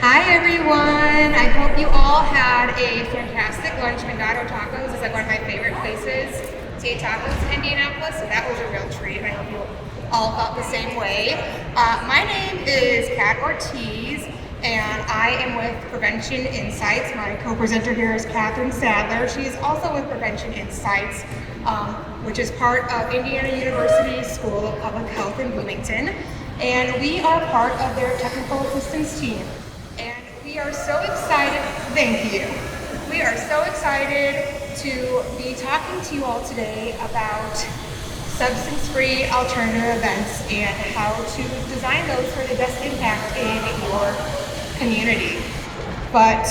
Hi everyone! I hope you all had a fantastic lunch. Mandado Tacos is like one of my favorite places to eat tacos in Indianapolis, so that was a real treat. I hope you all felt the same way. My name is Kat Ortiz, and I am with Prevention Insights. My co-presenter here is Catherine Sadler. She is also with Prevention Insights, which is part of Indiana University School of Public Health in Bloomington. And we are part of their technical assistance team. And we are so excited, thank you. We are so excited to be talking to you all today about substance-free alternative events and how to design those for the best impact in your community. But,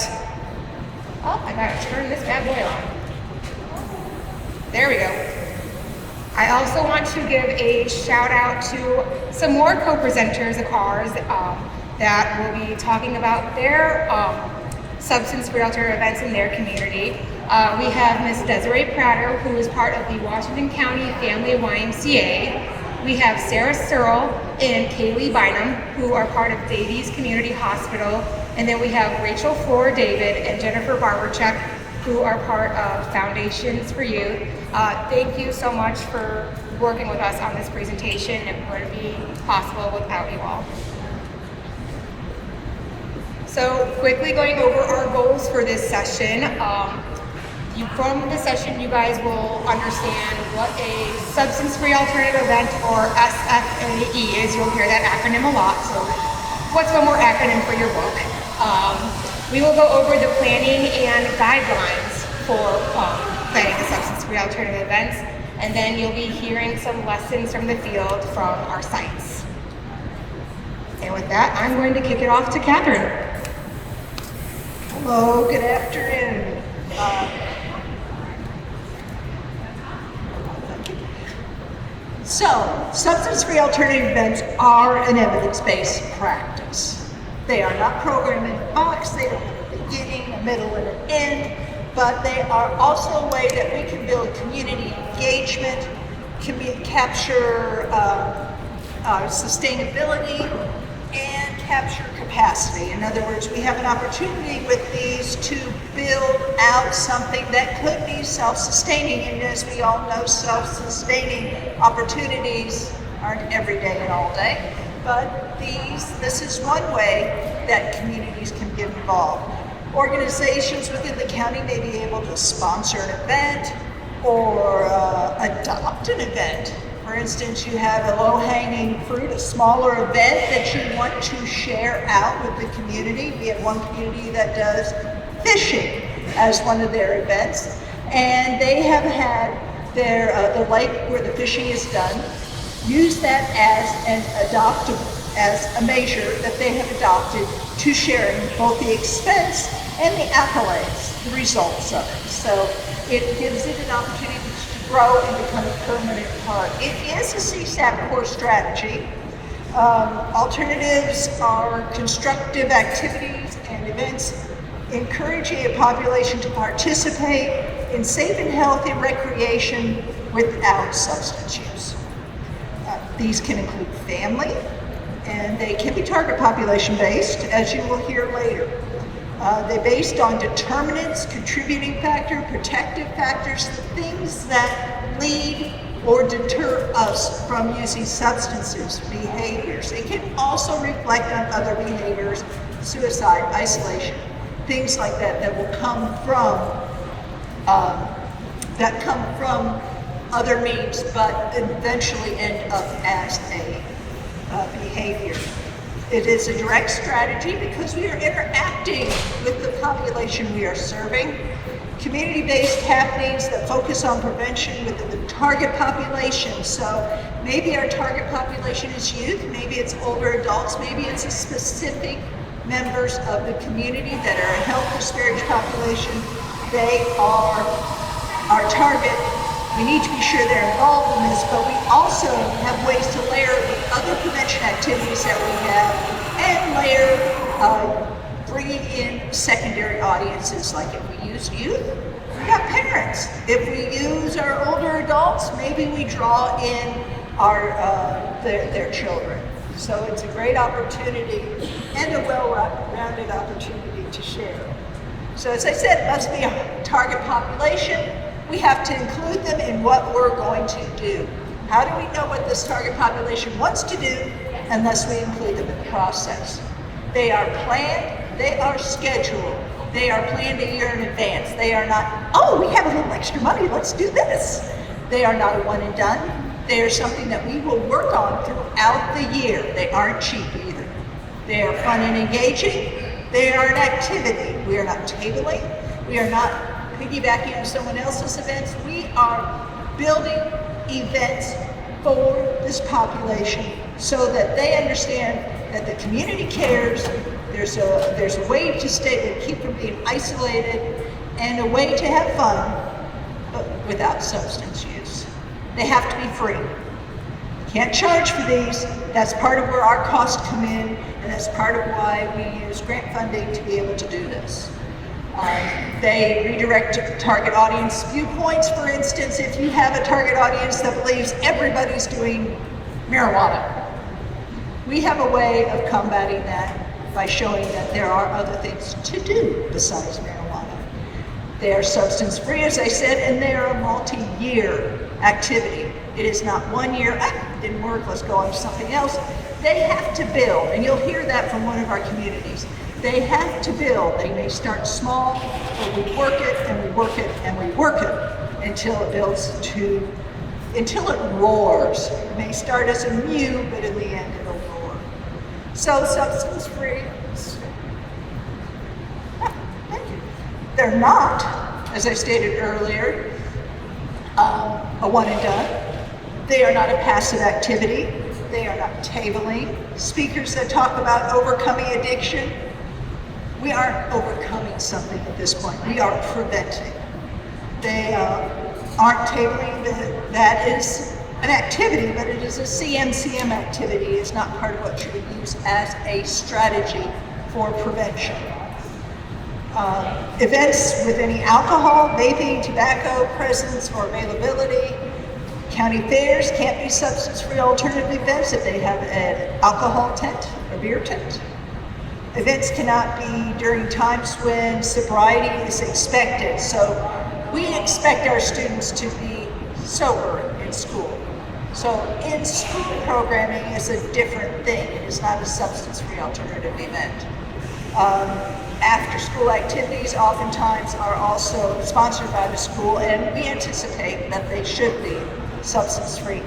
I gotta turn this bad boy on. There we go. I also want to give a shout out to some more co-presenters of ours that will be talking about their substance-free alternative events in their community. We have Ms. Desiree Prater, who is part of the Washington County Family YMCA. We have Sarah Searle and Kaylee Bynum, who are part of Davies Community Hospital. And then we have Rachel Ford David and Jennifer Barberchuk, who are part of Foundations for Youth. Thank you so much for working with us on this presentation. It wouldn't be possible without you all. So quickly going over our goals for this session. From the session, you guys will understand what a substance-free alternative event, or SFAE, is. You'll hear that acronym a lot, so what's one more acronym for your book? We will go over the planning and guidelines for planning the substance-free alternative events, and then you'll be hearing some lessons from the field from our sites. And with that, I'm going to kick it off to Catherine. Hello, good afternoon. Substance-free alternative events are an evidence-based practice. They are not programmed in a box. They don't have a beginning, a middle, and an end, but they are also a way that we can build community engagement, capture sustainability, and capture capacity. In other words, we have an opportunity with these to build out something that could be self-sustaining. And as we all know, self-sustaining opportunities aren't every day and all day. But this is one way that communities can get involved. Organizations within the county may be able to sponsor an event or adopt an event. For instance, you have a low-hanging fruit, a smaller event that you want to share out with the community. We have one community that does fishing as one of their events, and they have had the lake where the fishing is done, use that as a measure that they have adopted to sharing both the expense and the accolades, the results of it. So it gives it an opportunity to grow and become a permanent part. It is a CSAP core strategy. Alternatives are constructive activities and events encouraging a population to participate in safe and healthy recreation without substance use. These can include family, and they can be target population based, as you will hear later. They're based on determinants, contributing factor, protective factors, the things that lead or deter us from using substances, behaviors. It can also reflect on other behaviors, suicide, isolation, things like that that will come from other means, but eventually end up as a behavior. It is a direct strategy because we are interacting with the population we are serving. Community-based happenings that focus on prevention within the target population. So maybe our target population is youth, maybe it's older adults, maybe it's a specific members of the community that are a health disparaged population. They are our target. We need to be sure they're involved in this, but we also have ways to layer the other prevention activities that we have and layer bringing in secondary audiences. Like if we use youth, we got parents. If we use our older adults, maybe we draw in our their children. So it's a great opportunity and a well-rounded opportunity to share. So as I said, it must be a target population. We have to include them in what we're going to do. How do we know what this target population wants to do unless we include them in the process? They are planned, they are scheduled, they are planned a year in advance. They are not, oh, we have a little extra money, let's do this. They are not a one and done. They are something that we will work on throughout the year. They aren't cheap either. They are fun and engaging. They are an activity. We are not tabling. We are not piggybacking on someone else's events. We are building events for this population so that they understand that the community cares. There's a way to keep from being isolated and a way to have fun, but without substance use. They have to be free. Can't charge for these. That's part of where our costs come in, and that's part of why we use grant funding to be able to do this. They redirect target audience viewpoints. For instance, if you have a target audience that believes everybody's doing marijuana, we have a way of combating that by showing that there are other things to do besides marijuana. They are substance free, as I said, and they are a multi-year activity. It is not 1 year, didn't work, let's go on to something else. They have to build, and you'll hear that from one of our communities. They have to build. They may start small, but we work it and we work it and we work it until it builds until it roars. It may start as a mew, but in the end it'll roar. So substance free. Thank you. They're not, as I stated earlier, a one and done. They are not a passive activity. They are not tabling. Speakers that talk about overcoming addiction, we aren't overcoming something at this point. We are preventing. They aren't tabling. That is an activity, but it is a CMCM activity. It's not part of what you would use as a strategy for prevention. Events with any alcohol, vaping, tobacco presence or availability. County fairs can't be substance-free alternative events if they have an alcohol tent or beer tent. Events cannot be during times when sobriety is expected. So we expect our students to be sober in school. So in-school programming is a different thing. It is not a substance-free alternative event. After-school activities oftentimes are also sponsored by the school, and we anticipate that they should be substance-free.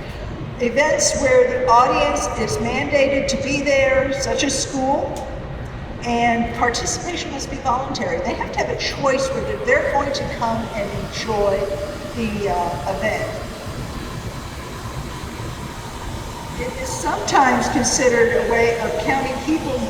Events where the audience is mandated to be there, such as school, and participation must be voluntary. They have to have a choice whether they're going to come and enjoy the event. It is sometimes considered a way of counting people.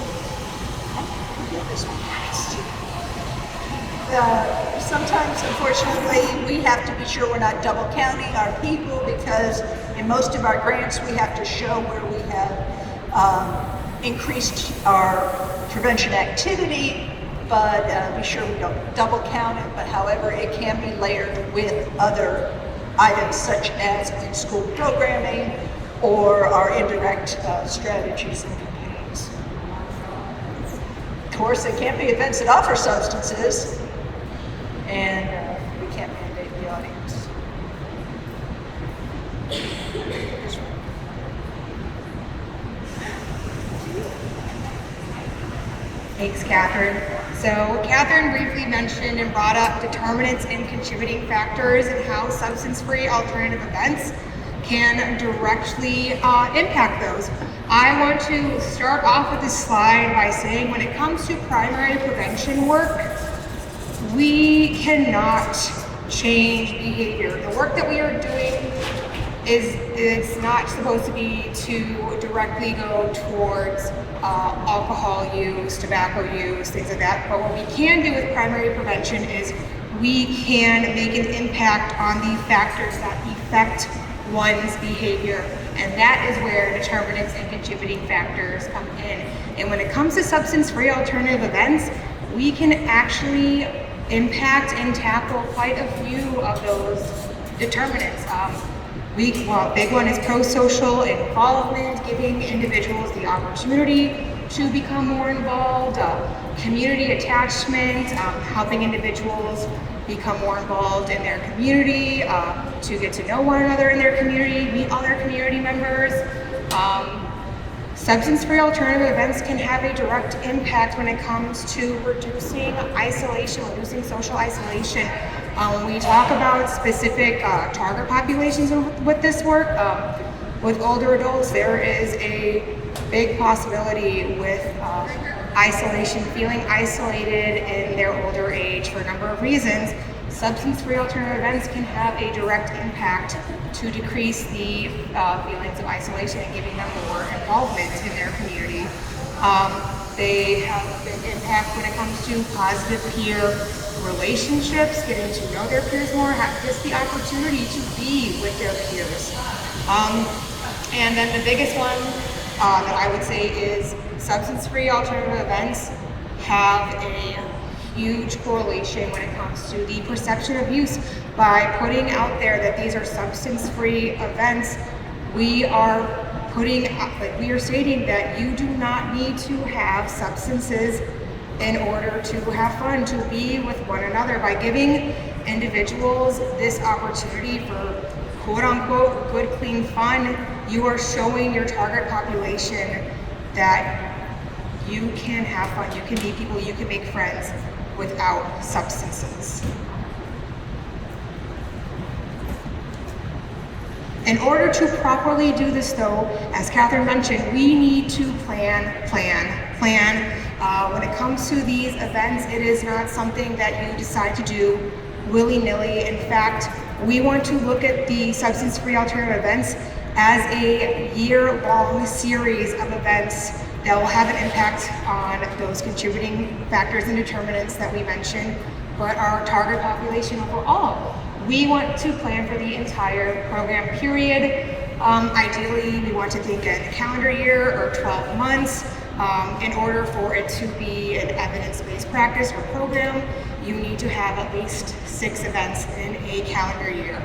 Sometimes, unfortunately, we have to be sure we're not double counting our people, because in most of our grants we have to show where we have increased our prevention activity, but be sure we don't double count it. But however, it can be layered with other items such as in-school programming or our indirect strategies and campaigns. Of course, there can't be events that offer substances, and we can't mandate the audience. Thanks, Catherine. So Catherine briefly mentioned and brought up determinants and contributing factors and how substance-free alternative events can directly impact those. I want to start off with this slide by saying when it comes to primary prevention work, we cannot change behavior. The work that we are doing is not supposed to be to directly go towards alcohol use, tobacco use, things like that. But what we can do with primary prevention is we can make an impact on the factors that affect one's behavior. And that is where determinants and contributing factors come in. And when it comes to substance-free alternative events, we can actually impact and tackle quite a few of those determinants. Big one is pro-social involvement, giving individuals the opportunity to become more involved, community attachment, helping individuals become more involved in their community, to get to know one another in their community, meet other community members. Substance-free alternative events can have a direct impact when it comes to reducing isolation, reducing social isolation. When we talk about specific target populations with this work, with older adults, there is a big possibility with isolation, feeling isolated in their older age for a number of reasons. Substance-free alternative events can have a direct impact to decrease the feelings of isolation and giving them more involvement in their community. They have a big impact when it comes to positive peer relationships, getting to know their peers more, have just the opportunity to be with their peers. And then the biggest one that I would say is substance-free alternative events have a huge correlation when it comes to the perception of use. By putting out there that these are substance-free events, we are stating that you do not need to have substances in order to have fun, to be with one another. By giving individuals this opportunity for quote-unquote good, clean fun, you are showing your target population that you can have fun, you can meet people, you can make friends without substances. In order to properly do this though, as Catherine mentioned, we need to plan. When it comes to these events, it is not something that you decide to do willy-nilly. In fact, we want to look at the substance-free alternative events as a year-long series of events that will have an impact on those contributing factors and determinants that we mentioned, but our target population overall. We want to plan for the entire program period. Ideally, we want to think in a calendar year or 12 months. In order for it to be an evidence-based practice or program, you need to have at least 6 events in a calendar year.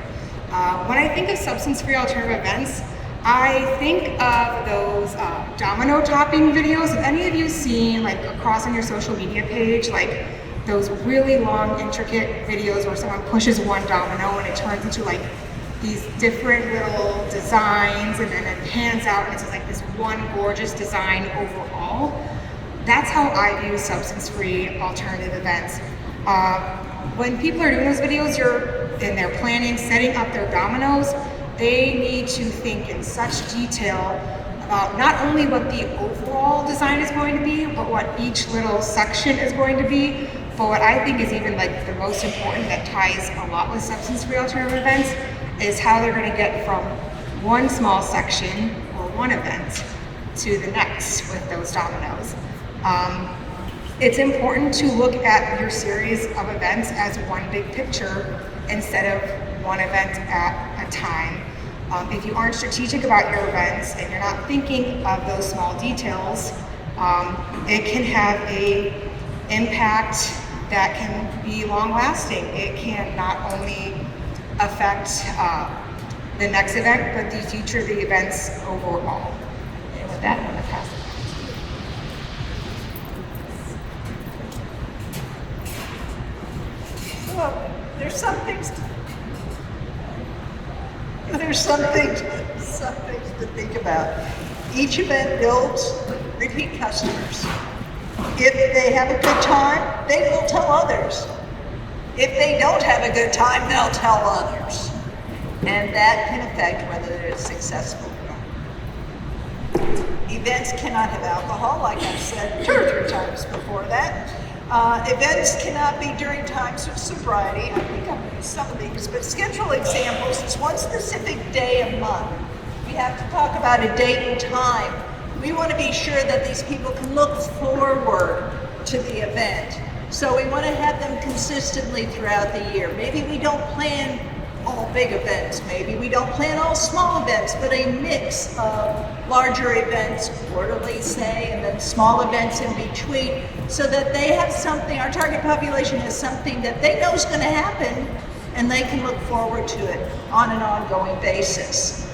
When I think of substance-free alternative events, I think of those domino topping videos. Have any of you seen, like, across on your social media page, like those really long, intricate videos where someone pushes one domino and it turns into like these different little designs, and then it pans out and it's just like this one gorgeous design overall? That's how I view substance-free alternative events. When people are doing those videos, and they're planning, setting up their dominoes, they need to think in such detail about not only what the overall design is going to be, but what each little section is going to be. But what I think is even like the most important, that ties a lot with substance-free alternative events, is how they're going to get from one small section or one event to the next with those dominoes. It's important to look at your series of events as one big picture instead of one event at a time. If you aren't strategic about your events and you're not thinking of those small details, it can have an impact that can be long-lasting. It can not only affect the next event, but the future of the events overall. And with that, I'm going to pass it. Well, there's some things to think about. Each event builds repeat customers. If they have a good time, they will tell others. If they don't have a good time, they'll tell others. And that can affect whether it's successful or not. Events cannot have alcohol, like I've said 2 or 3 times before that. Events cannot be during times of sobriety. I think I've used some of these, but schedule examples. It's one specific day a month. We have to talk about a date and time. We want to be sure that these people can look forward to the event. So we want to have them consistently throughout the year. Maybe we don't plan all big events. Maybe we don't plan all small events, but a mix of larger events, quarterly say, and then small events in between, so that they have something, our target population has something that they know is going to happen and they can look forward to it on an ongoing basis.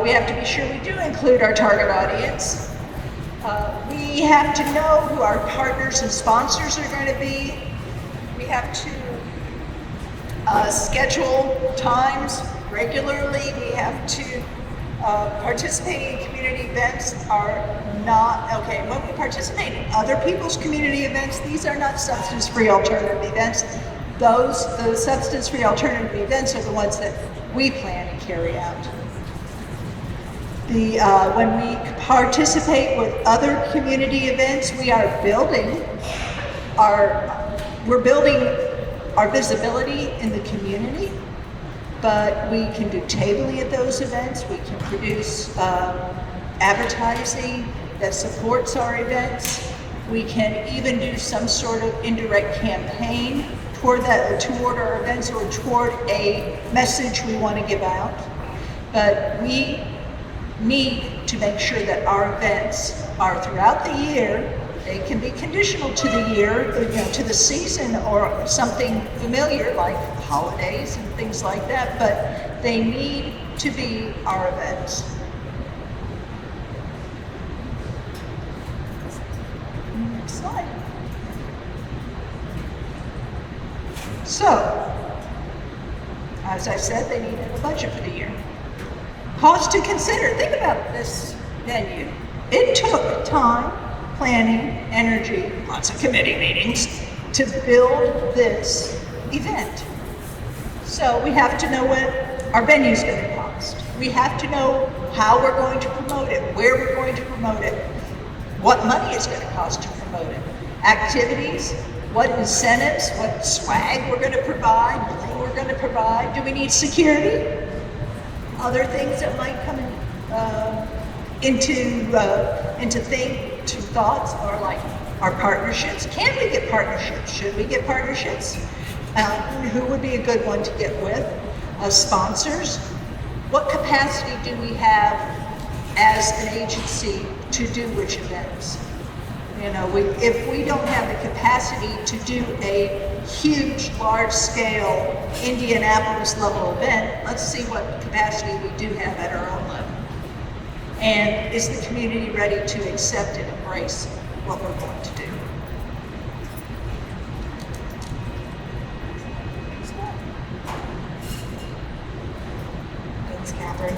We have to be sure we do include our target audience. We have to know who our partners and sponsors are going to be. We have to schedule times regularly. We have to participating in community events are not, okay, when we participate in other people's community events, these are not substance-free alternative events. Those substance-free alternative events are the ones that we plan and carry out. When we participate with other community events, we're building our visibility in the community, but we can do tabling at those events. We can produce advertising that supports our events. We can even do some sort of indirect campaign toward our events or toward a message we want to give out. But we need to make sure that our events are throughout the year. They can be conditional to the year, to the season or something familiar like holidays and things like that, but they need to be our events. Next slide. So, as I said, they need a budget for the year. Cost to consider. Think about this venue. It took time, planning, energy, lots of committee meetings to build this event. So we have to know what our venue is going to cost. We have to know how we're going to promote it, where we're going to promote it, what money it's going to cost to promote it, activities, what incentives, what swag we're going to provide, what we're going to provide. Do we need security? Other things that might come into thoughts are like our partnerships. Can we get partnerships? Should we get partnerships? Who would be a good one to get with? Sponsors. What capacity do we have as an agency to do which events? If we don't have the capacity to do a huge, large-scale Indianapolis level event, let's see what capacity we do have at our own level. And is the community ready to accept and embrace what we're going to do? Thanks, Catherine.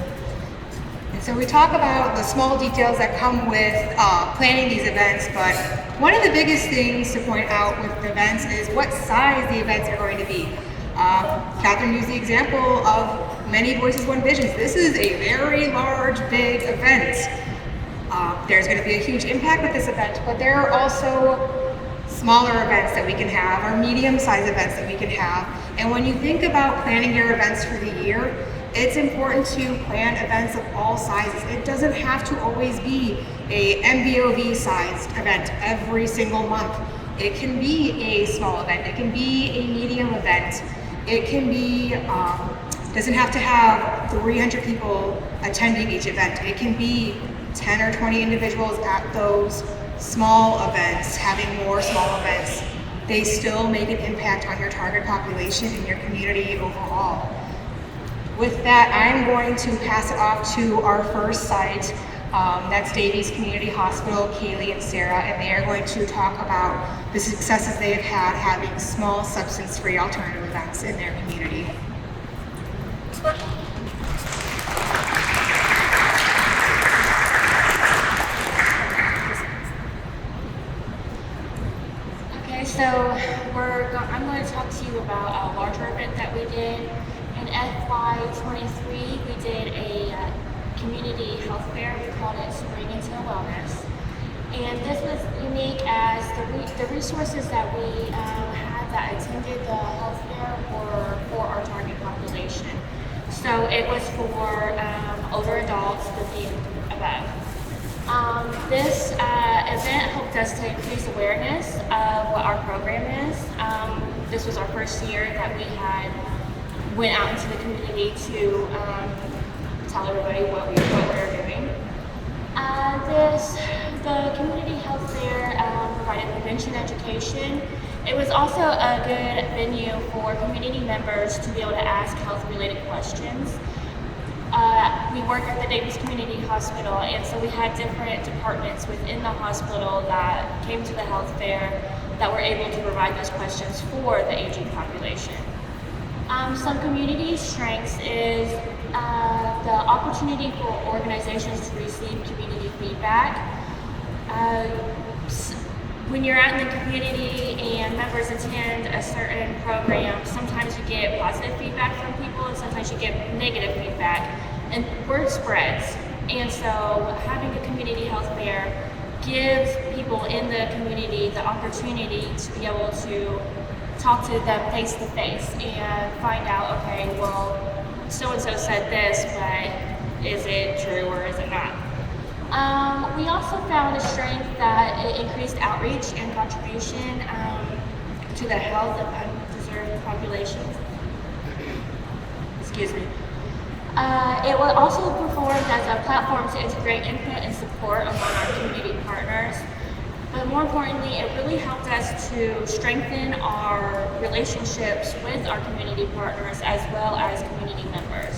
And so we talk about the small details that come with planning these events, but one of the biggest things to point out with events is what size the events are going to be. Catherine used the example of Many Voices, One Visions. This is a very large, big event. There's going to be a huge impact with this event, but there are also smaller events that we can have, or medium-sized events that we can have. And when you think about planning your events for the year, it's important to plan events of all sizes. It doesn't have to always be a MVOV-sized event every single month. It can be a small event. It can be a medium event. It can be, doesn't have to have 300 people attending each event. It can be 10 or 20 individuals at those small events, having more small events. They still make an impact on your target population and your community overall. With that, I'm going to pass it off to our first site. That's Davies Community Hospital, Kaylee and Sarah, and they are going to talk about the successes they have had having small substance-free alternative events in their community. Okay, so I'm going to talk to you about a larger event that we did. In FY23, we did a community health fair. We called it Spring into Wellness. And this was unique as the resources that we had that attended the health fair were for our target population. So it was for older adults 50 and above. This event helped us to increase awareness of what our program is. This was our first year that we went out into the community to tell everybody what we were doing. The community health fair provided prevention education It was also a good venue for community members to be able to ask health-related questions. We work at the Davies Community Hospital, and so we had different departments within the hospital that came to the health fair that were able to provide those questions for the aging population. Some community strengths is the opportunity for organizations to receive community feedback. When you're out in the community and members attend a certain program, sometimes you get positive feedback from people and sometimes you get negative feedback, and word spreads. And so having a community health fair gives people in the community the opportunity to be able to talk to them face to face and find out, okay, well, so-and-so said this, but is it true or is it not? We also found a strength that it increased outreach and contribution to the health of underserved populations. Excuse me. It will also perform as a platform to integrate input and support among our community partners. But more importantly, it really helped us to strengthen our relationships with our community partners as well as community members.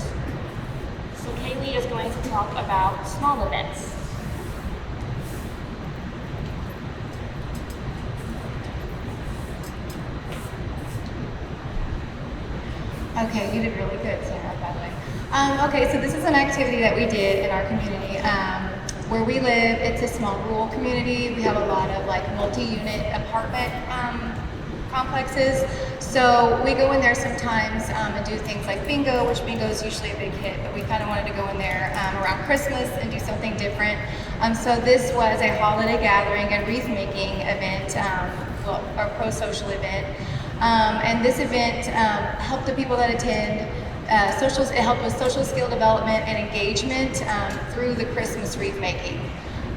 So Kaylee is going to talk about small events. Okay, you did really good, Sarah, by the way. Okay, so this is an activity that we did in our community. Where we live, it's a small rural community. We have a lot of like multi-unit apartment complexes. So we go in there sometimes and do things like bingo, which bingo is usually a big hit, but we kind of wanted to go in there around Christmas and do something different. So this was a holiday gathering and wreath making event, a pro-social event. And this event helped the people that attend. It helped with social skill development and engagement through the Christmas wreath making.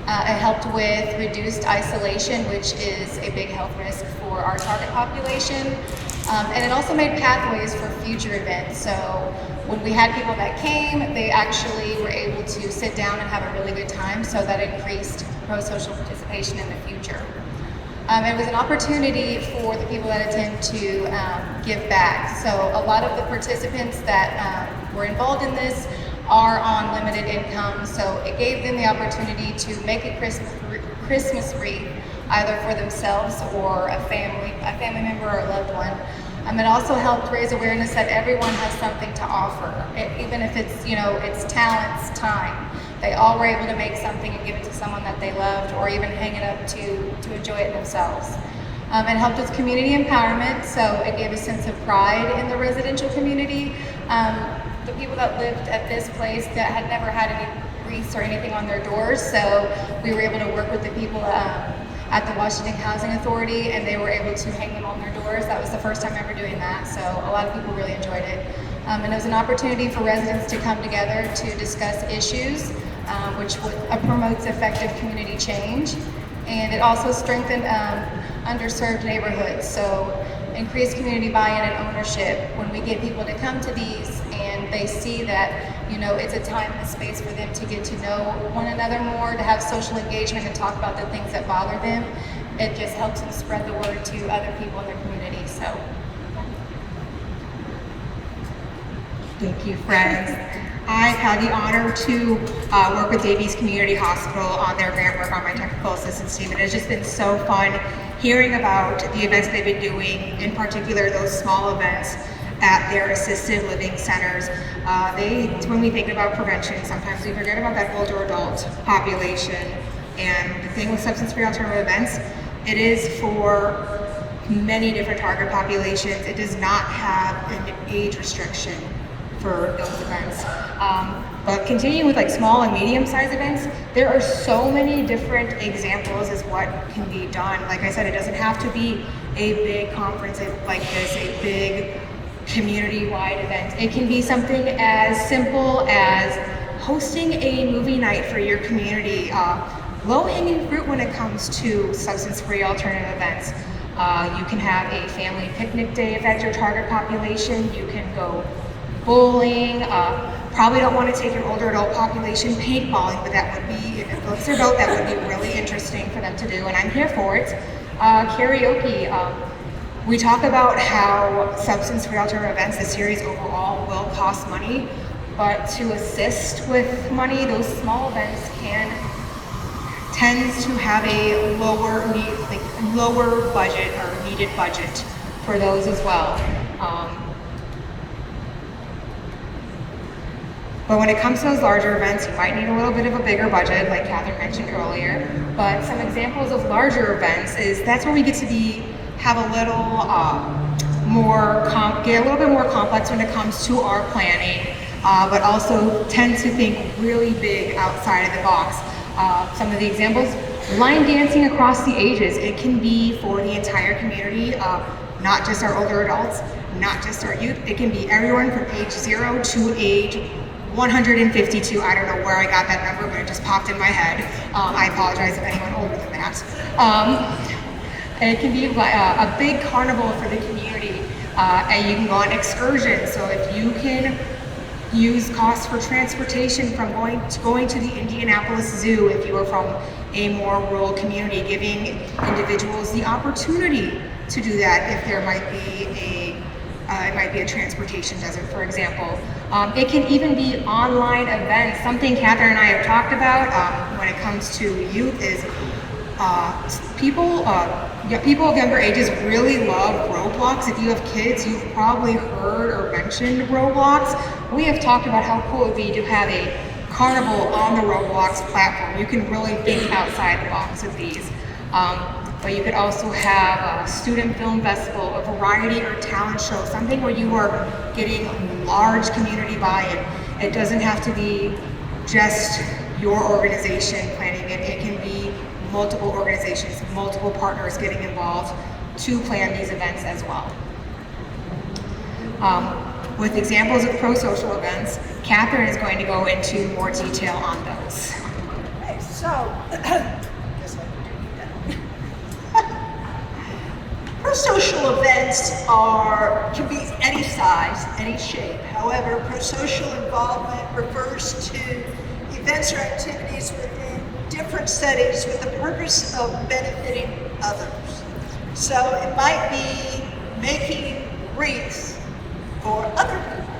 It helped with reduced isolation, which is a big health risk for our target population. And it also made pathways for future events. So when we had people that came, they actually were able to sit down and have a really good time, so that increased pro-social participation in the future. It was an opportunity for the people that attend to give back. So a lot of the participants that were involved in this are on limited income, so it gave them the opportunity to make a Christmas wreath, either for themselves or a family member or a loved one. It also helped raise awareness that everyone has something to offer, even if it's, it's talents, time. They all were able to make something and give it to someone that they loved, or even hang it up to enjoy it themselves. It helped with community empowerment, so it gave a sense of pride in the residential community. The people that lived at this place that had never had any wreaths or anything on their doors, so we were able to work with the people at the Washington Housing Authority, and they were able to hang them on their doors. That was the first time ever doing that, so a lot of people really enjoyed it. And it was an opportunity for residents to come together to discuss issues, which promotes effective community change. And it also strengthened underserved neighborhoods, so increased community buy-in and ownership. When we get people to come to these and they see that, it's a time and a space for them to get to know one another more, to have social engagement and talk about the things that bother them, it just helps them spread the word to other people in their community. So, thank you, friends. I've had the honor to work with Davies Community Hospital on their grant work on my technical assistance team, and it's just been so fun hearing about the events they've been doing, in particular those small events at their assisted living centers. When we think about prevention, sometimes we forget about that older adult population. And the thing with substance-free alternative events, it is for many different target populations. It does not have an age restriction for those events. But continuing with like small and medium-sized events, there are so many different examples as what can be done. Like I said, it doesn't have to be a big conference like this, a big community-wide event. It can be something as simple as hosting a movie night for your community. Low-hanging fruit when it comes to substance-free alternative events. You can have a family picnic day if that's your target population. You can go bowling. Probably don't want to take your older adult population paintballing, but that would be, if it floats their boat, that would be really interesting for them to do, and I'm here for it. Karaoke. We talk about how substance-free alternative events, the series overall, will cost money, but to assist with money, those small events tends to have a lower budget or needed budget for those as well. But when it comes to those larger events, you might need a little bit of a bigger budget, like Catherine mentioned earlier. But some examples of larger events is that's where we get to have a little get a little bit more complex when it comes to our planning, but also tend to think really big outside of the box. Some of the examples: line dancing across the ages. It can be for the entire community, not just our older adults, not just our youth. It can be everyone from age 0 to age 152. I don't know where I got that number, but it just popped in my head. I apologize if anyone older than that. And it can be a big carnival for the community, and you can go on excursions. So if you can use costs for transportation from going to the Indianapolis Zoo, if you are from a more rural community, giving individuals the opportunity to do that if there might be a transportation desert, for example. It can even be online events. Something Catherine and I have talked about when it comes to youth is people of younger ages really love Roblox. If you have kids, you've probably heard or mentioned Roblox. We have talked about how cool it would be to have a carnival on the Roblox platform. You can really think outside the box with these. But you could also have a student film festival, a variety or talent show, something where you are getting large community buy-in. It doesn't have to be just your organization planning it. It can be multiple organizations, multiple partners getting involved to plan these events as well. With examples of pro-social events, Catherine is going to go into more detail on those. Okay, so pro-social events can be any size, any shape. However, pro-social involvement refers to events or activities within different settings with the purpose of benefiting others. So it might be making wreaths for other people.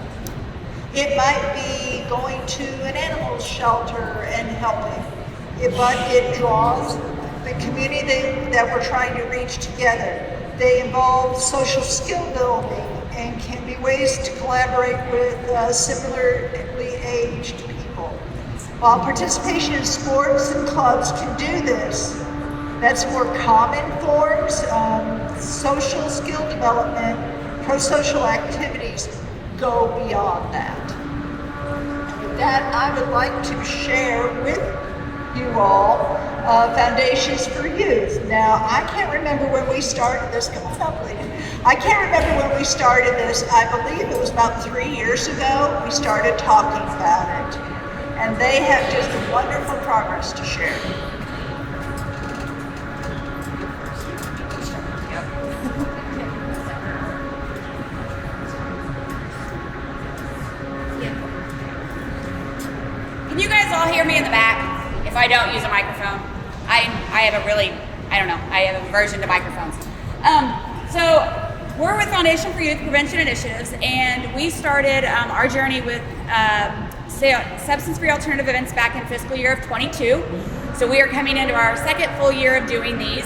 It might be going to an animal shelter and helping. But it draws the community that we're trying to reach together. They involve social skill building and can be ways to collaborate with similarly aged people. While participation in sports and clubs can do this, that's more common forms. Social skill development, pro-social activities go beyond that. And with that, I would like to share with you all Foundations for Youth. Now, I can't remember when we started this. Come on up, lady. I can't remember when we started this. I believe it was about 3 years ago we started talking about it. And they have just wonderful progress to share. Can you guys all hear me in the back? If I don't use a microphone, I have a really, I don't know, I have an aversion to microphones. So we're with Foundation for Youth Prevention Initiatives, and we started our journey with substance-free alternative events back in fiscal year of 22. So we are coming into our second full year of doing these.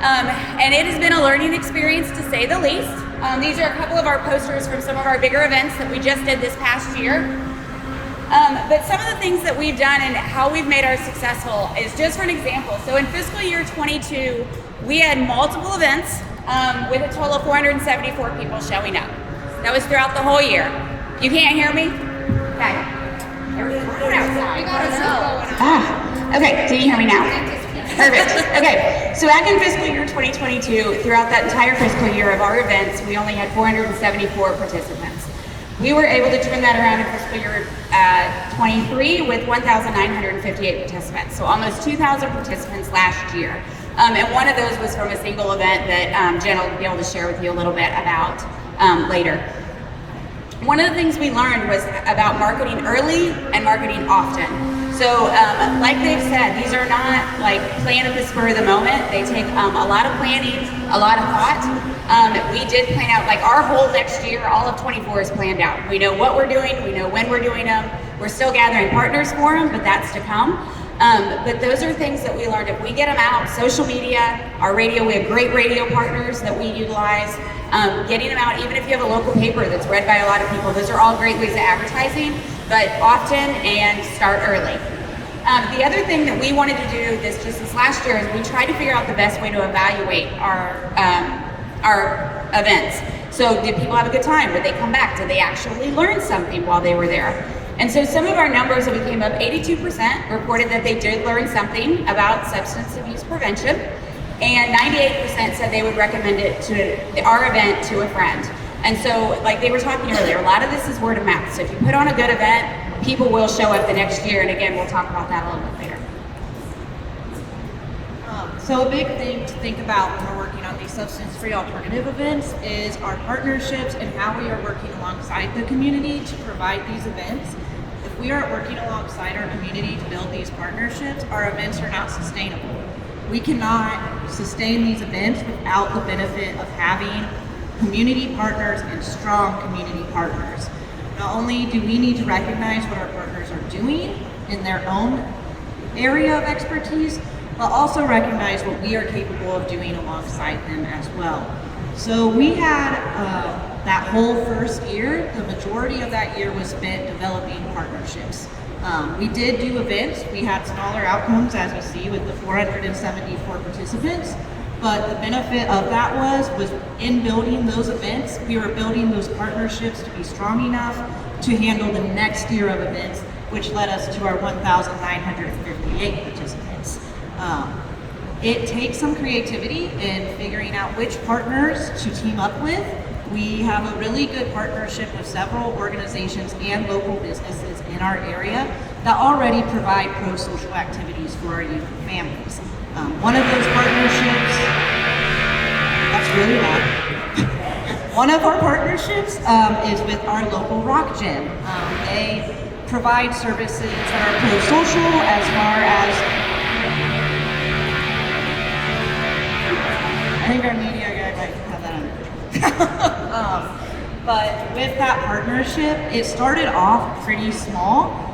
And it has been a learning experience to say the least. These are a couple of our posters from some of our bigger events that we just did this past year. But some of the things that we've done and how we've made ours successful is just for an example. So in fiscal year 22, we had multiple events with a total of 474 people showing up. That was throughout the whole year. You can't hear me? Okay. Okay, can you hear me now? Perfect. Okay, so back in fiscal year 2022, throughout that entire fiscal year of our events, we only had 474 participants. We were able to turn that around in fiscal year 23 with 1,958 participants. So almost 2,000 participants last year. And one of those was from a single event that Jen will be able to share with you a little bit about later. One of the things we learned was about marketing early and marketing often. So like they've said, these are not like planned at the spur of the moment. They take a lot of planning, a lot of thought. We did plan out, like our whole next year, all of 24 is planned out. We know what we're doing, we know when we're doing them. We're still gathering partners for them, but that's to come. But those are things that we learned. If we get them out, social media, our radio, we have great radio partners that we utilize. Getting them out, even if you have a local paper that's read by a lot of people, those are all great ways of advertising, but often and start early. The other thing that we wanted to do this last year is we tried to figure out the best way to evaluate our events. So did people have a good time? Did they come back? Did they actually learn something while they were there? And so some of our numbers that we came up, 82% reported that they did learn something about substance abuse prevention, and 98% said they would recommend it to our event to a friend. And so, like they were talking earlier, a lot of this is word of mouth. So if you put on a good event, people will show up the next year. And again, we'll talk about that a little bit later. So a big thing to think about when we're working on these substance-free alternative events is our partnerships and how we are working alongside the community to provide these events. If we aren't working alongside our community to build these partnerships, our events are not sustainable. We cannot sustain these events without the benefit of having community partners and strong community partners. Not only do we need to recognize what our partners are doing in their own area of expertise, but also recognize what we are capable of doing alongside them as well. So we had that whole first year, the majority of that year was spent developing partnerships. We did do events. We had smaller outcomes, as you see, with the 474 participants. But the benefit of that was in building those events, we were building those partnerships to be strong enough to handle the next year of events, which led us to our 1,958 participants. It takes some creativity in figuring out which partners to team up with. We have a really good partnership with several organizations and local businesses in our area that already provide pro-social activities for our youth and families. One of those partnerships, that's really loud. One of our partnerships is with our local rock gym. They provide services that are pro-social as far as, I think our media guy might have that under control. But with that partnership, it started off pretty small.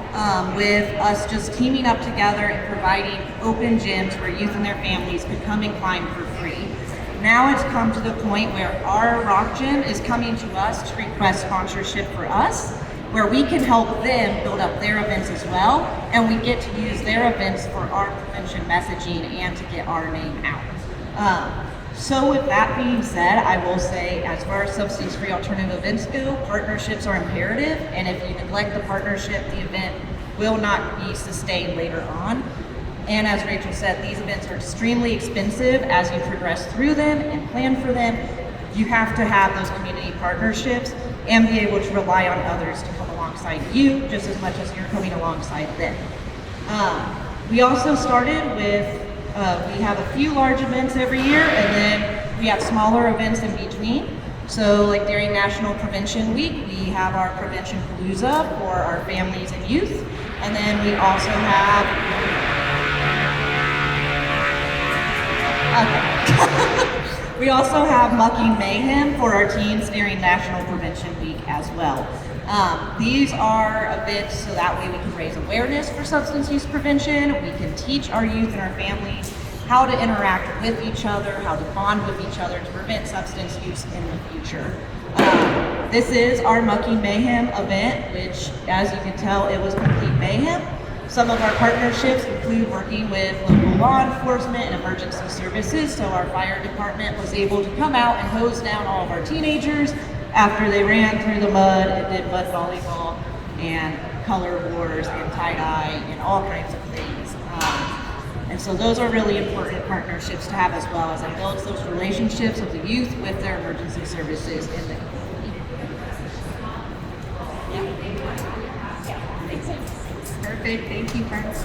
With us just teaming up together and providing open gyms where youth and their families could come and climb for free. Now it's come to the point where our rock gym is coming to us to request sponsorship for us, where we can help them build up their events as well, and we get to use their events for our prevention messaging and to get our name out. So with that being said, I will say, as far as substance-free alternative events go, partnerships are imperative, and if you neglect the partnership, the event will not be sustained later on. And as Rachel said, these events are extremely expensive as you progress through them and plan for them. You have to have those community partnerships and be able to rely on others to come alongside you just as much as you're coming alongside them. We also started with we have a few large events every year, and then we have smaller events in between. So like during National Prevention Week, we have our Prevention Palooza for our families and youth. And then we also have, we also have Mucking Mayhem for our teens during National Prevention Week as well. These are events so that way we can raise awareness for substance use prevention. We can teach our youth and our families how to interact with each other, how to bond with each other to prevent substance use in the future. This is our Mucking Mayhem event, which, as you can tell, it was complete mayhem. Some of our partnerships include working with local law enforcement and emergency services, so our fire department was able to come out and hose down all of our teenagers after they ran through the mud and did mud volleyball and color wars and tie-dye and all kinds of things. And so those are really important partnerships to have, as well as it builds those relationships of the youth with their emergency services in the community. Perfect. Thank you, friends.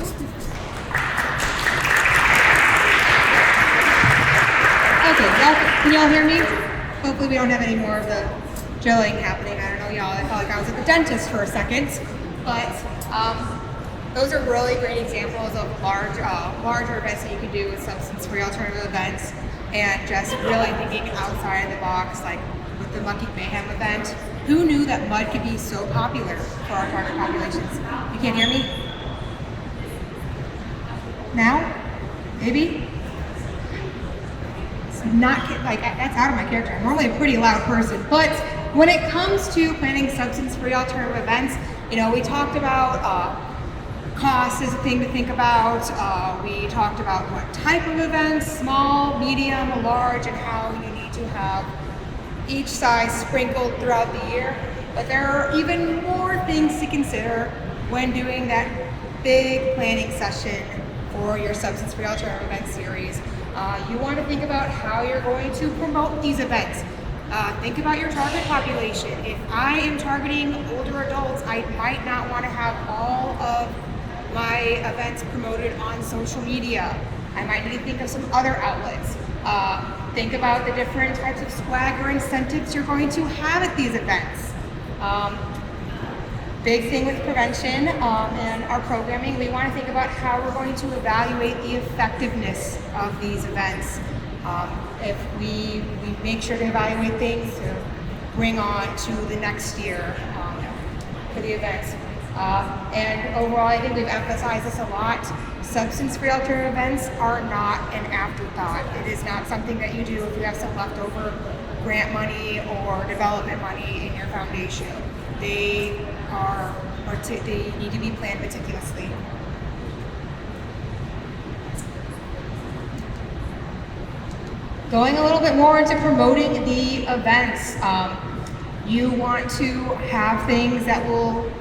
Okay, can y'all hear me? Hopefully we don't have any more of the gelling happening. I don't know, y'all. I felt like I was at the dentist for a second. But Those are really great examples of larger events that you can do with substance-free alternative events, and just really thinking outside of the box, like with the Mucky Mayhem event. Who knew that mud could be so popular for our target populations? You can't hear me? Now? Maybe? It's not like that's out of my character. I'm normally a pretty loud person, but when it comes to planning substance-free alternative events, we talked about cost is a thing to think about. We talked about what type of events, small, medium, large, and how you need to have each size sprinkled throughout the year. But there are even more things to consider when doing that big planning session for your substance-free alternative event series. You want to think about how you're going to promote these events. Think about your target population. If I am targeting older adults, I might not want to have all of my events promoted on social media. I might need to think of some other outlets. Think about the different types of swag or incentives you're going to have at these events. Big thing with prevention and our programming, we want to think about how we're going to evaluate the effectiveness of these events. If we make sure to evaluate things to bring on to the next year for the events. And overall, I think we've emphasized this a lot. Substance-free alternative events are not an afterthought. It is not something that you do if you have some leftover grant money or development money in your foundation. They need to be planned meticulously. Going a little bit more into promoting the events, you want to have things that will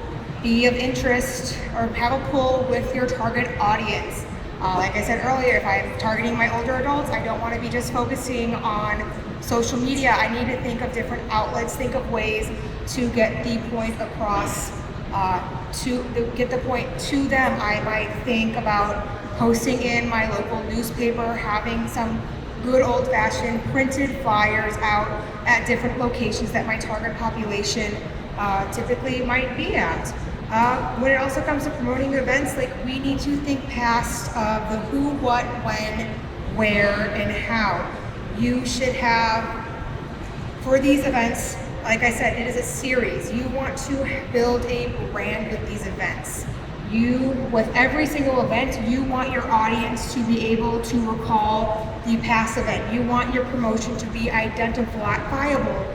be of interest or have a pull with your target audience. Like I said earlier, if I'm targeting my older adults, I don't want to be just focusing on social media. I need to think of different outlets, think of ways to get the point across, get the point to them. I might think about posting in my local newspaper, having some good old-fashioned printed flyers out at different locations that my target population typically might be at. When it also comes to promoting events, like we need to think past the who, what, when, where, and how. You should have, for these events, like I said, it is a series. You want to build a brand with these events. With every single event, you want your audience to be able to recall the past event. You want your promotion to be identifiable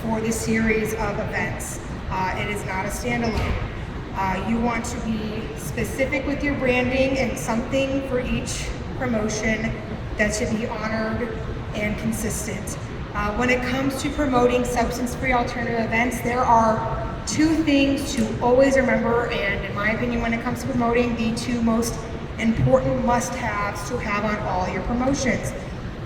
for the series of events. It is not a standalone. You want to be specific with your branding and something for each promotion that should be honored and consistent. When it comes to promoting substance-free alternative events, there are two things to always remember, and in my opinion, when it comes to promoting, the two most important must-haves to have on all your promotions.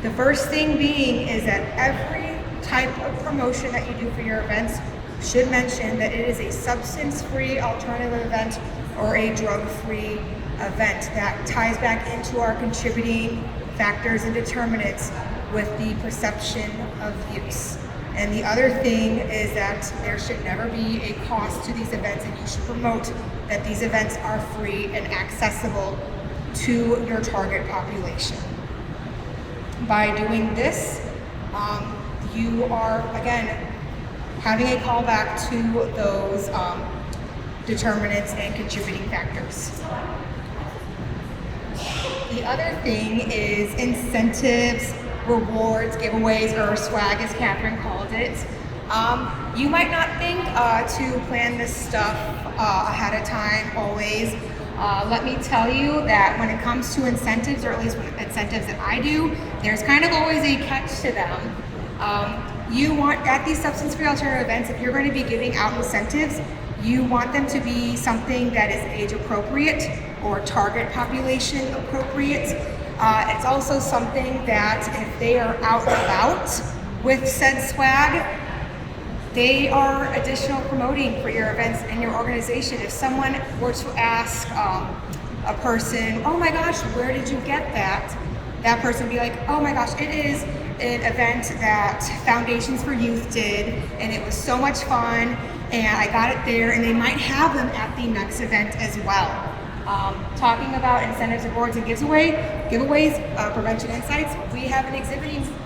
The first thing being is that every type of promotion that you do for your events should mention that it is a substance-free alternative event or a drug-free event. That ties back into our contributing factors and determinants with the perception of use. And the other thing is that there should never be a cost to these events, and you should promote that these events are free and accessible to your target population. By doing this, you are, again, having a callback to those determinants and contributing factors. The other thing is incentives, rewards, giveaways, or swag, as Catherine called it. You might not think to plan this stuff ahead of time always. Let me tell you that when it comes to incentives, or at least incentives that I do, there's kind of always a catch to them. You want, at these substance-free alternative events, if you're going to be giving out incentives, you want them to be something that is age appropriate or target population appropriate. It's also something that if they are out and about with said swag, they are additional promoting for your events and your organization. If someone were to ask a person, oh my gosh, where did you get that? That person would be like, oh my gosh, it is an event that Foundations for Youth did, and it was so much fun, and I got it there, and they might have them at the next event as well. talking about incentives, awards, and giveaways, prevention insights. We have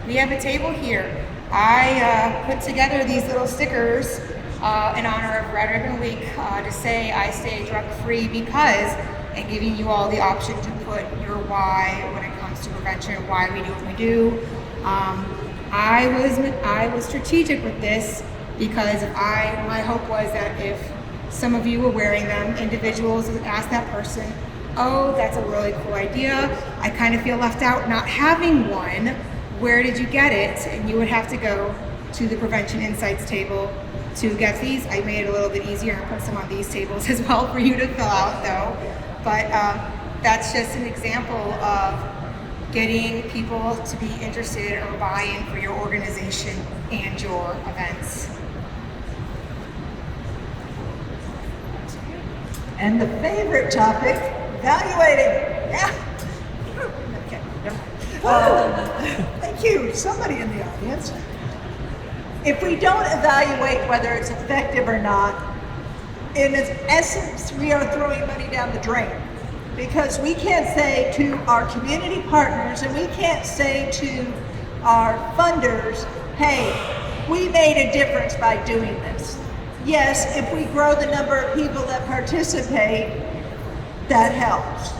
we have a table here. I put together these little stickers in honor of Red Ribbon Week to say I stay drug free because, and giving you all the option to put your why when it comes to prevention, why we do what we do. I was strategic with this because my hope was that if some of you were wearing them, individuals would ask that person, oh, that's a really cool idea. I kind of feel left out not having one. Where did you get it? And you would have to go to the Prevention Insights table to get these. I made it a little bit easier and put some on these tables as well for you to fill out though. But that's just an example of getting people to be interested or buy in for your organization and your events. And the favorite topic, evaluating. Yeah. Okay. Thank you. Somebody in the audience. If we don't evaluate whether it's effective or not, in its essence, we are throwing money down the drain. Because we can't say to our community partners and we can't say to our funders, hey, we made a difference by doing this. Yes, if we grow the number of people that participate, that helps.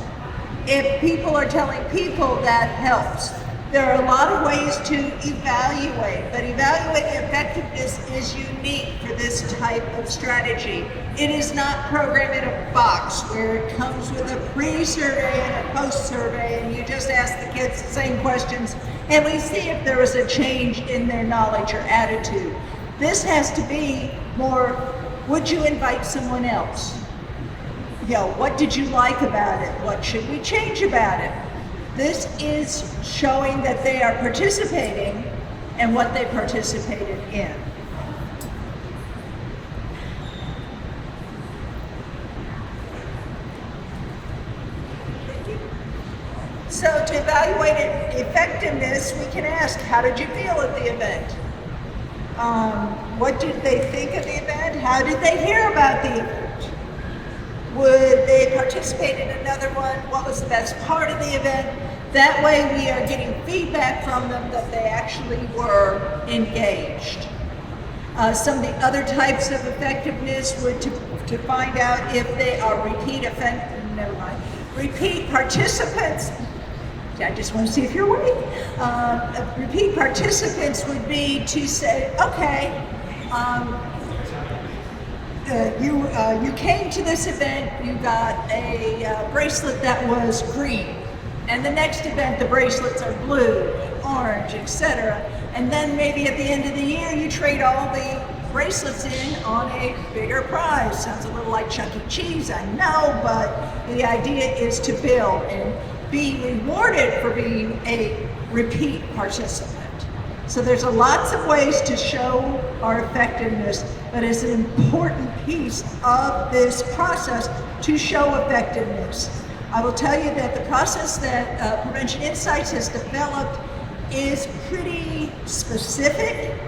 If people are telling people, that helps. There are a lot of ways to evaluate, but evaluating effectiveness is unique for this type of strategy. It is not programmed in a box where it comes with a pre-survey and a post-survey and you just ask the kids the same questions and we see if there is a change in their knowledge or attitude. This has to be more, would you invite someone else? You know, what did you like about it? What should we change about it? This is showing that they are participating and what they participated in. So to evaluate effectiveness, we can ask, how did you feel at the event? What did they think of the event? How did they hear about the event? Would they participate in another one? What was the best part of the event? That way we are getting feedback from them that they actually were engaged. Some of the other types of effectiveness would to find out if they are repeat participants. I just want to see if you're awake. Repeat participants would be to say, okay, you came to this event, you got a bracelet that was green, and the next event the bracelets are blue, orange, etc. And then maybe at the end of the year you trade all the bracelets in on a bigger prize. Sounds a little like Chuck E. Cheese, I know, but the idea is to build and be rewarded for being a repeat participant. So there's lots of ways to show our effectiveness, but it's an important piece of this process to show effectiveness. I will tell you that the process that Prevention Insights has developed is pretty specific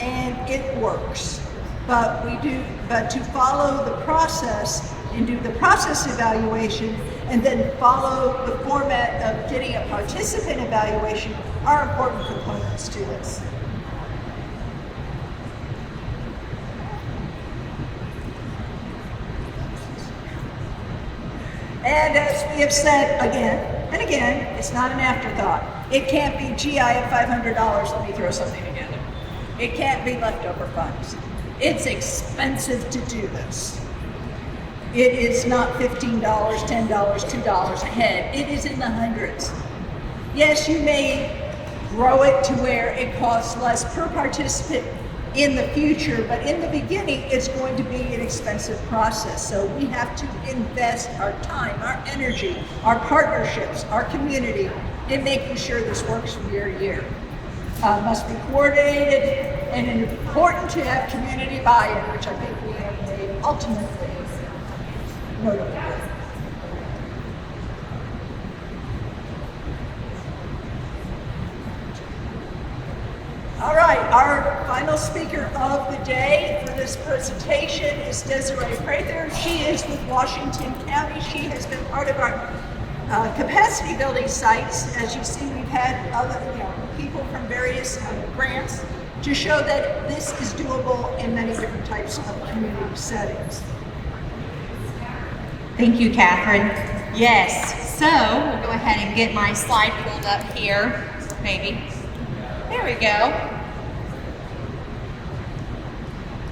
and it works. But to follow the process and do the process evaluation and then follow the format of getting a participant evaluation are important components to this. And as we have said again and again, it's not an afterthought. It can't be, gee, I have $500, let me throw something together. It can't be leftover funds. It's expensive to do this. It is not $15, $10, $2 a head. It is in the hundreds. Yes, you may grow it to where it costs less per participant in the future, but in the beginning, it's going to be an expensive process. So we have to invest our time, our energy, our partnerships, our community in making sure this works from year to year. Must be coordinated and important to have community buy-in, which I think we have made ultimately notable. All right, our final speaker of the day for this presentation is Desiree Prather. She is with Washington County. She has been part of our capacity building sites. As you see, we've had other people from various grants to show that this is doable in many different types of community settings. Thank you, Catherine. Yes, so we'll go ahead and get my slide pulled up here, maybe. There we go.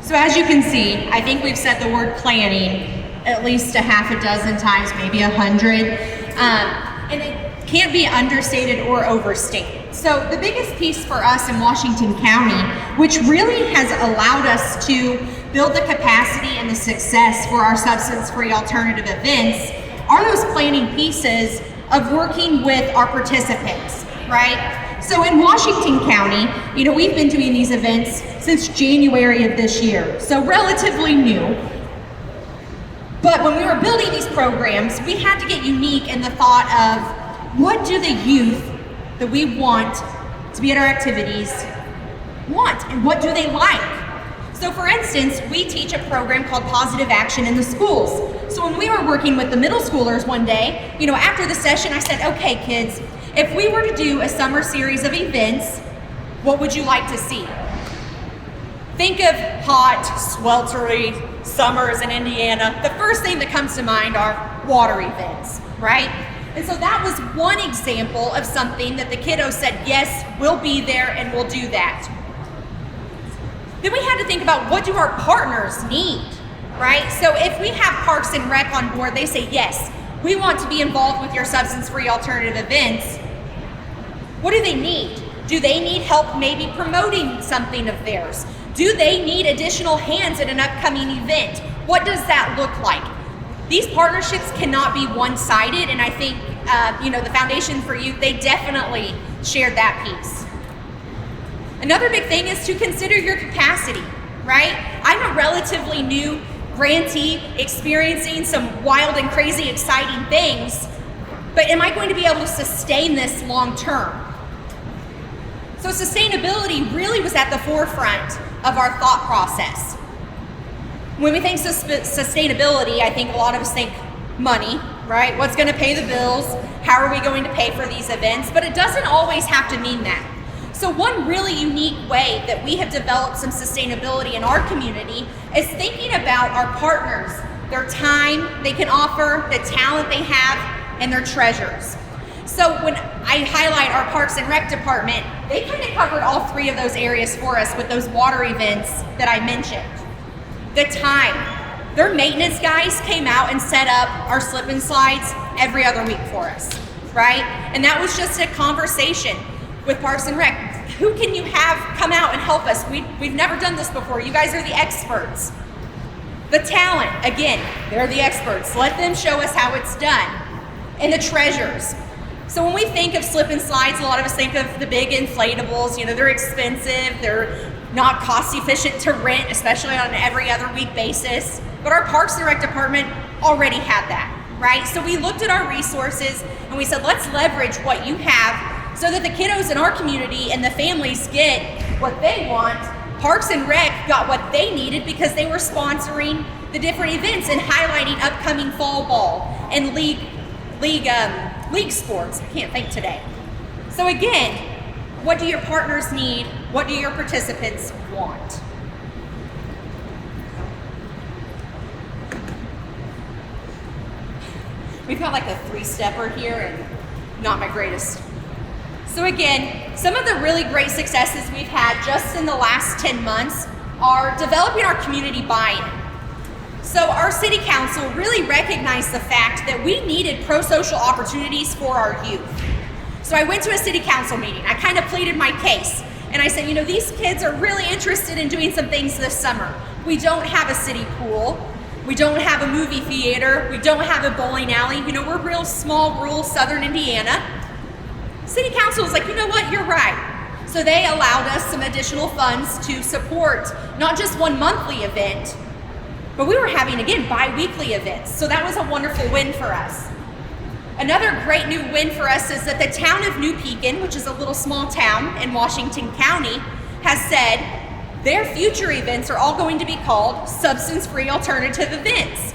So as you can see, I think we've said the word planning at least a half a dozen times, maybe 100. And it can't be understated or overstated. So the biggest piece for us in Washington County, which really has allowed us to build the capacity and the success for our substance-free alternative events, are those planning pieces of working with our participants, right? So in Washington County, we've been doing these events since January of this year, so relatively new. But when we were building these programs, we had to get unique in the thought of what do the youth that we want to be at our activities want, and what do they like? So for instance, we teach a program called Positive Action in the Schools. So when we were working with the middle schoolers one day, after the session, I said, okay, kids, if we were to do a summer series of events, what would you like to see? Think of hot, sweltery summers in Indiana. The first thing that comes to mind are water events, right? And so that was one example of something that the kiddos said, yes, we'll be there and we'll do that. Then we had to think about, what do our partners need, right? So if we have Parks and Rec on board, they say, yes, we want to be involved with your substance-free alternative events. What do they need? Do they need help maybe promoting something of theirs? Do they need additional hands at an upcoming event? What does that look like? These partnerships cannot be one-sided, and I think the Foundation for Youth, they definitely shared that piece. Another big thing is to consider your capacity, right? I'm a relatively new grantee experiencing some wild and crazy exciting things, but am I going to be able to sustain this long term? So sustainability really was at the forefront of our thought process. When we think sustainability, I think a lot of us think money, right? What's going to pay the bills? How are we going to pay for these events? But it doesn't always have to mean that. So one really unique way that we have developed some sustainability in our community is thinking about our partners, their time they can offer, the talent they have, and their treasures. So when I highlight our Parks and Rec department, they kind of covered all three of those areas for us with those water events that I mentioned. The time. Their maintenance guys came out and set up our slip and slides every other week for us, right? And that was just a conversation with Parks and Rec. Who can you have come out and help us? We've never done this before. You guys are the experts. The talent, again, they're the experts. Let them show us how it's done. And the treasures. So when we think of slip and slides, a lot of us think of the big inflatables. They're expensive. They're not cost efficient to rent, especially on an every other week basis. But our Parks and Rec department already had that, right? So we looked at our resources and we said, let's leverage what you have so that the kiddos in our community and the families get what they want. Parks and Rec got what they needed because they were sponsoring the different events and highlighting upcoming fall ball and league sports. I can't think today. So again, what do your partners need? What do your participants want? We've got like a three-stepper here and not my greatest. So again, some of the really great successes we've had just in the last 10 months are developing our community buy-in. So our city council really recognized the fact that we needed pro-social opportunities for our youth. So I went to a city council meeting. I kind of pleaded my case. And I said, these kids are really interested in doing some things this summer. We don't have a city pool. We don't have a movie theater. We don't have a bowling alley. We're real small, rural southern Indiana. City council was like, you know what, you're right. So they allowed us some additional funds to support not just one monthly event, but we were having, again, bi-weekly events. So that was a wonderful win for us. Another great new win for us is that the town of New Pekin, which is a little small town in Washington County, has said their future events are all going to be called substance-free alternative events.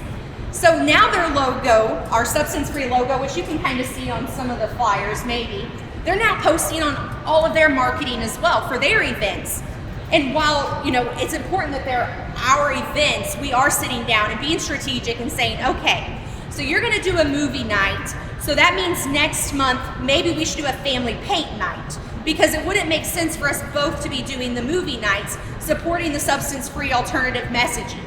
So now their logo, our substance-free logo, which you can kind of see on some of the flyers maybe, they're now posting on all of their marketing as well for their events. And while, you know, it's important that they're our events, we are sitting down and being strategic and saying, okay, so you're gonna do a movie night, so that means next month, maybe we should do a family paint night, because it wouldn't make sense for us both to be doing the movie nights, supporting the substance-free alternative messaging.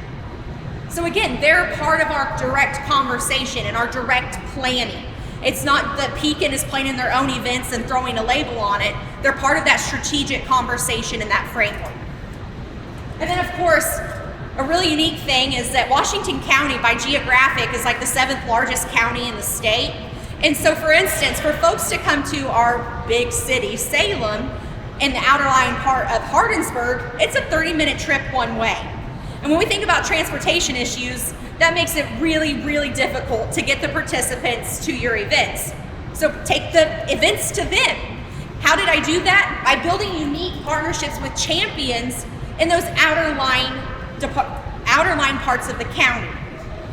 So again, they're part of our direct conversation and our direct planning. It's not that Pekin is planning their own events and throwing a label on it. They're part of that strategic conversation and that framework. And then of course, a really unique thing is that Washington County by geographic is like the 7th largest county in the state. And so for instance, for folks to come to our big city, Salem, in the outer lying part of Hardinsburg, it's a 30-minute trip one way. And when we think about transportation issues, that makes it really, really difficult to get the participants to your events. So take the events to them. How did I do that? By building unique partnerships with champions in those outer line parts of the county.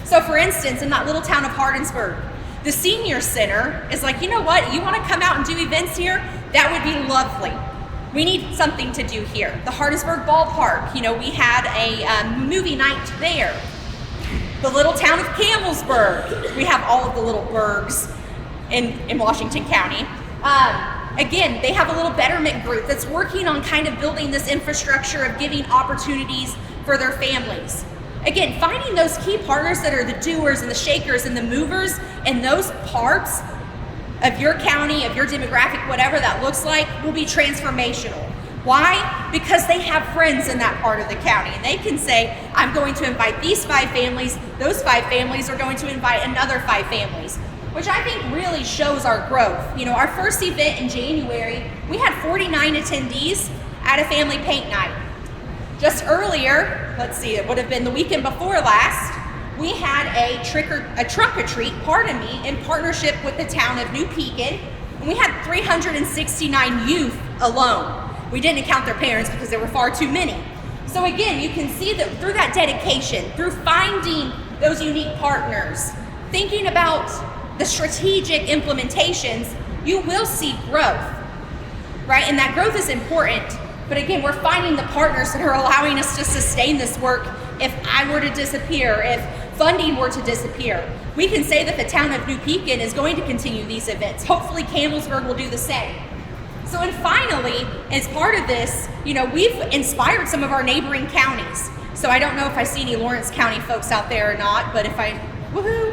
So for instance, in that little town of Hardinsburg, the senior center is like, you know what, you want to come out and do events here? That would be lovely. We need something to do here. The Hardinsburg ballpark, you know, we had a movie night there. The little town of Campbellsburg, we have all of the little burgs in Washington County. Again, they have a little betterment group that's working on kind of building this infrastructure of giving opportunities for their families. Again, finding those key partners that are the doers and the shakers and the movers in those parts of your county, of your demographic, whatever that looks like, will be transformational. Why? Because they have friends in that part of the county, and they can say, I'm going to invite these 5 families, those 5 families are going to invite another 5 families, which I think really shows our growth. You know, our first event in January, we had 49 attendees at a family paint night. Just earlier, let's see, it would have been the weekend before last, we had a trunk or treat, in partnership with the town of New Pekin, and we had 369 youth alone. We didn't count their parents because there were far too many. So again, you can see that through that dedication, through finding those unique partners, thinking about the strategic implementations, you will see growth, right? And that growth is important. But again, we're finding the partners that are allowing us to sustain this work. If I were to disappear, if funding were to disappear, we can say that the town of New Pekin is going to continue these events. Hopefully Campbellsburg will do the same. So, and finally, as part of this, you know, we've inspired some of our neighboring counties. So I don't know if I see any Lawrence County folks out there or not, but if I, woohoo,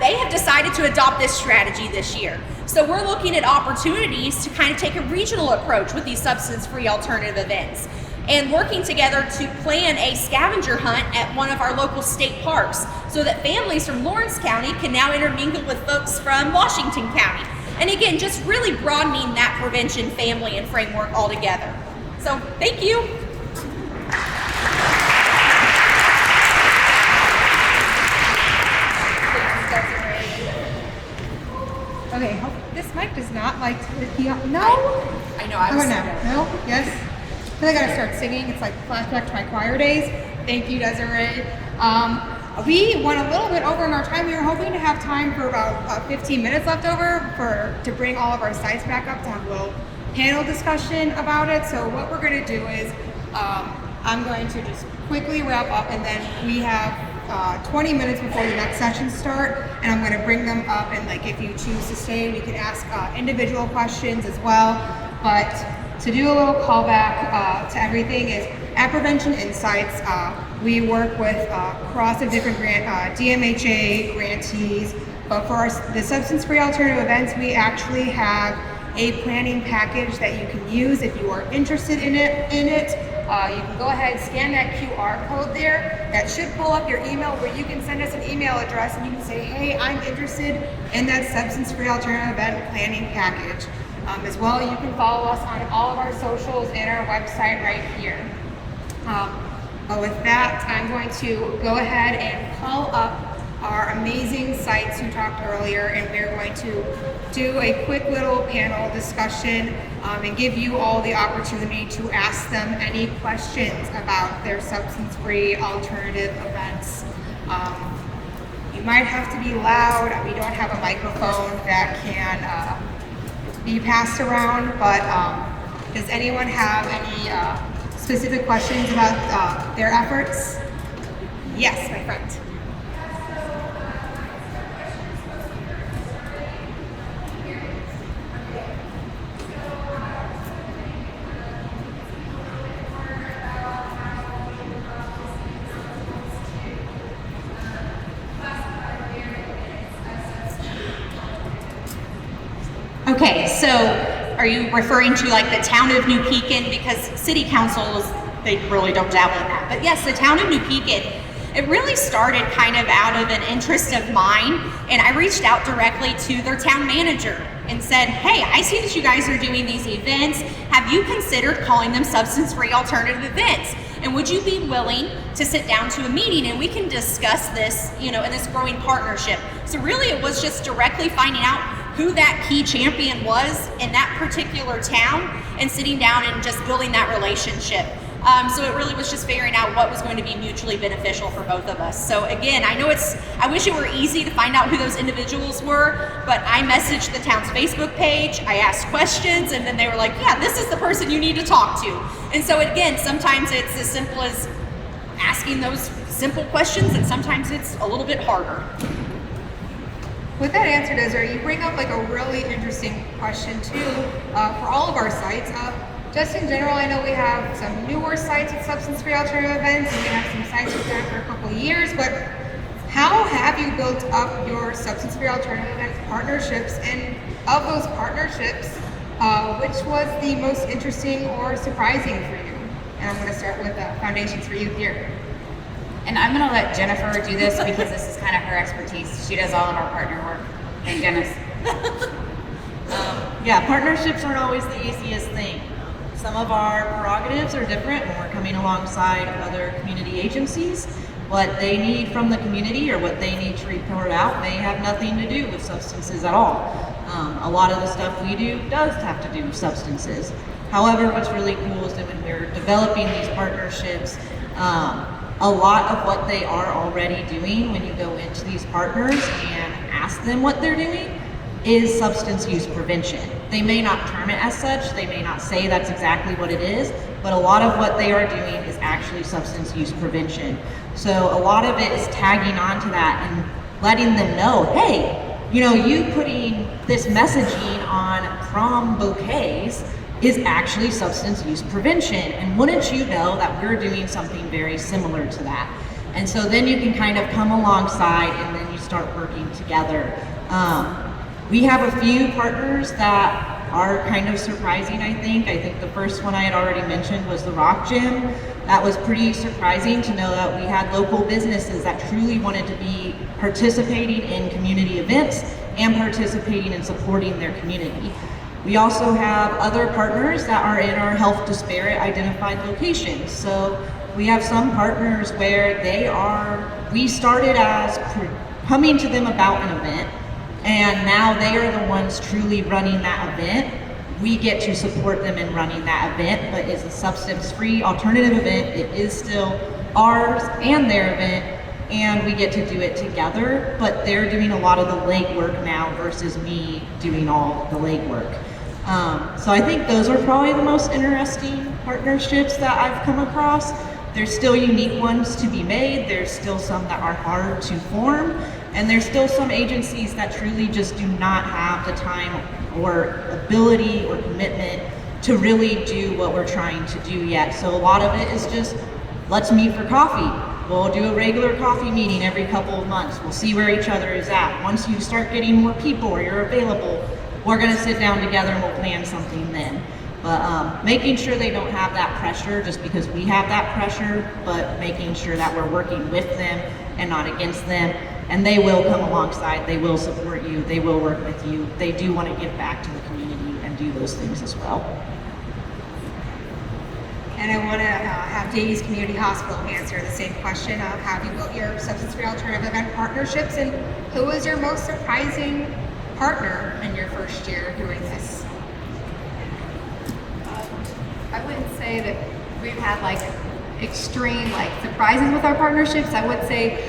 they have decided to adopt this strategy this year. So we're looking at opportunities to kind of take a regional approach with these substance-free alternative events and working together to plan a scavenger hunt at one of our local state parks so that families from Lawrence County can now intermingle with folks from Washington County. And again, just really broadening that prevention family and framework altogether. So thank you. Okay, this mic does not like to be on. No? I know, I was No? Yes? I feel like I gotta start singing. It's like flashback to my choir days. Thank you, Desiree. We went a little bit over in our time. We were hoping to have time for about 15 minutes left over to bring all of our sites back up to have a little panel discussion about it. So what we're gonna do is I'm going to just quickly wrap up, and then we have 20 minutes before the next session start, and I'm going to bring them up, and like if you choose to stay, we can ask individual questions as well. But to do a little callback to everything is at Prevention Insights, we work with across of different DMHA grantees, but for the substance-free alternative events, we actually have a planning package that you can use if you are interested in it. You can go ahead and scan that QR code there. That should pull up your email where you can send us an email address and you can say, hey, I'm interested in that substance-free alternative event planning package. As well, you can follow us on all of our socials and our website right here. But with that, I'm going to go ahead and call up our amazing sites who talked earlier, and we're going to do a quick little panel discussion and give you all the opportunity to ask them any questions about their substance-free alternative events. You might have to be loud. We don't have a microphone that can be passed around, but does anyone have any specific questions about their efforts? Yes, my friend. Okay, so are you referring to like the town of New Pekin? Because city councils, they really don't dabble in that. But yes, the town of New Pekin, it really started kind of out of an interest of mine. And I reached out directly to their town manager and said, hey, I see that you guys are doing these events. Have you considered calling them substance-free alternative events? And would you be willing to sit down to a meeting and we can discuss this, in this growing partnership? So really it was just directly finding out who that key champion was in that particular town and sitting down and just building that relationship. So it really was just figuring out what was going to be mutually beneficial for both of us. So again, I wish it were easy to find out who those individuals were, but I messaged the town's Facebook page, I asked questions, and then they were like, yeah, this is the person you need to talk to. And so again, sometimes it's as simple as asking those simple questions, and sometimes it's a little bit harder. With that answer, Desiree, you bring up like a really interesting question too for all of our sites. Just in general, I know we have some newer sites with substance-free alternative events, and we have some sites we've done for a couple of years, but how have you built up your substance-free alternative events partnerships? And of those partnerships, which was the most interesting or surprising for you? And I'm going to start with Foundations for Youth here. And I'm going to let Jennifer do this because this is kind of her expertise. She does all of our partner work. Thank goodness. Yeah, partnerships aren't always the easiest thing. Some of our prerogatives are different when we're coming alongside other community agencies. What they need from the community or what they need to report out may have nothing to do with substances at all. A lot of the stuff we do does have to do with substances. However, what's really cool is that when we're developing these partnerships, a lot of what they are already doing when you go into these partners and ask them what they're doing is substance use prevention. They may not term it as such, they may not say that's exactly what it is, but a lot of what they are doing is actually substance use prevention. So a lot of it is tagging on to that and letting them know, hey, you putting this messaging on prom bouquets is actually substance use prevention. And wouldn't you know that we're doing something very similar to that? And so then you can kind of come alongside and then you start working together. We have a few partners that are kind of surprising, I think. I think the first one I had already mentioned was the Rock Gym. That was pretty surprising to know that we had local businesses that truly wanted to be participating in community events and participating and supporting their community. We also have other partners that are in our health disparate identified locations. So we have some partners where we started as coming to them about an event, and now they are the ones truly running that event. We get to support them in running that event, but it's a substance-free alternative event. It is still ours and their event, and we get to do it together, but they're doing a lot of the legwork now versus me doing all the legwork. So I think those are probably the most interesting partnerships that I've come across. There's still unique ones to be made. There's still some that are hard to form. And there's still some agencies that truly just do not have the time or ability or commitment to really do what we're trying to do yet. So a lot of it is just, let's meet for coffee. We'll do a regular coffee meeting every couple of months. We'll see where each other is at. Once you start getting more people or you're available, we're gonna sit down together and we'll plan something then. But making sure they don't have that pressure just because we have that pressure, but making sure that we're working with them and not against them. And they will come alongside, they will support you, they will work with you. They do want to give back to the community and do those things as well. And I want to have Davies Community Hospital answer the same question of how you built your substance-free alternative event partnerships, and who was your most surprising partner in your first year doing this? I wouldn't say that we've had like extreme like surprises with our partnerships. I would say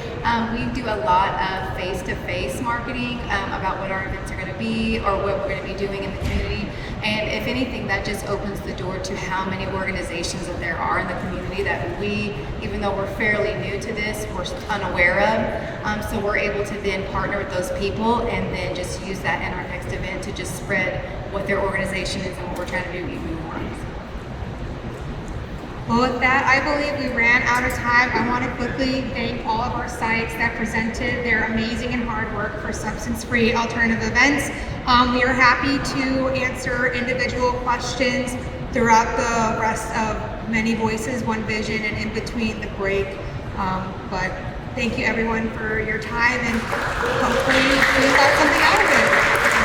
we do a lot of face-to-face marketing about what our events are going to be or what we're going to be doing in the community. And if anything, that just opens the door to how many organizations that there are in the community that we, even though we're fairly new to this, we're unaware of. So we're able to then partner with those people and then just use that in our next event to just spread what their organization is and what we're trying to do even more. Well, with that, I believe we ran out of time. I want to quickly thank all of our sites that presented their amazing and hard work for substance-free alternative events. We are happy to answer individual questions throughout the rest of Many Voices, One Vision, and in between the break. But thank you everyone for your time, and hopefully we got something out of it.